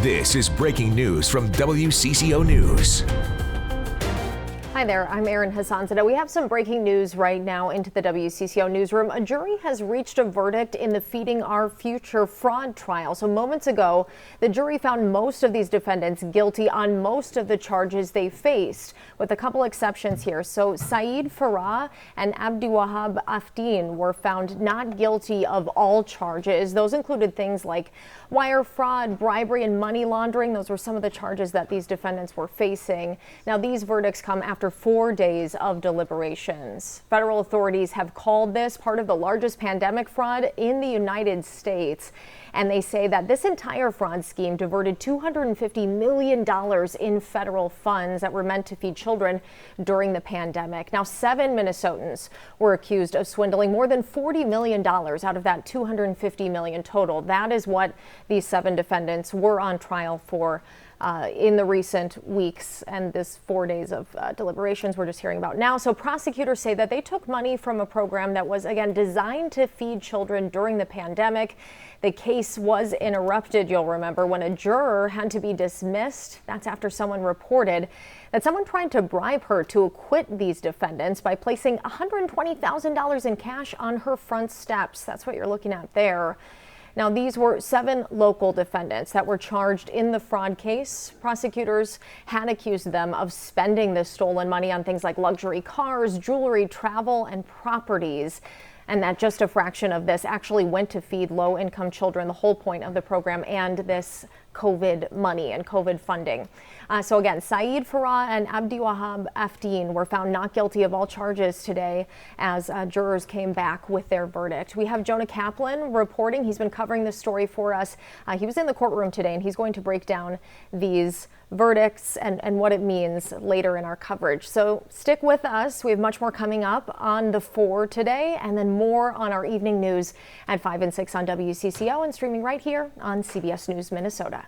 This is breaking news from WCCO News. Hi there, I'm Erin Hassanzadeh. We have some breaking news right now into the WCCO newsroom. A jury has reached a verdict in the Feeding Our Future fraud trial. So moments ago, the jury found most of these defendants guilty on most of the charges they faced, with a couple exceptions here. So Saeed Farah and Abdiwahab Afdeen were found not guilty of all charges. Those included things like wire fraud, bribery, and money laundering. Those were some of the charges that these defendants were facing. Now, these verdicts come after 4 days of deliberations. Federal authorities have called this part of the largest pandemic fraud in the United States. And they say that this entire fraud scheme diverted $250 million in federal funds that were meant to feed children during the pandemic. Now, 7 Minnesotans were accused of swindling more than $40 million out of that $250 million total. That is what these 7 defendants were on trial for in the recent weeks, and this 4 days of deliberations we're just hearing about now. So prosecutors say that they took money from a program that was, again, designed to feed children during the pandemic. The case was interrupted, you'll remember, when a juror had to be dismissed. That's after someone reported that someone tried to bribe her to acquit these defendants by placing $120,000 in cash on her front steps. That's what you're looking at there. Now, these were 7 local defendants that were charged in the fraud case. Prosecutors had accused them of spending the stolen money on things like luxury cars, jewelry, travel, and properties, and that just a fraction of this actually went to feed low-income children, the whole point of the program, and this COVID money and COVID funding. So again, Saeed Farah and Abdiwahab Afdeen were found not guilty of all charges today as jurors came back with their verdict. We have Jonah Kaplan reporting. He's been covering this story for us. He was in the courtroom today, and he's going to break down these verdicts and what it means later in our coverage. So stick with us. We have much more coming up on the 4 today, and then more on our evening news at 5 and 6 on WCCO and streaming right here on CBS News Minnesota.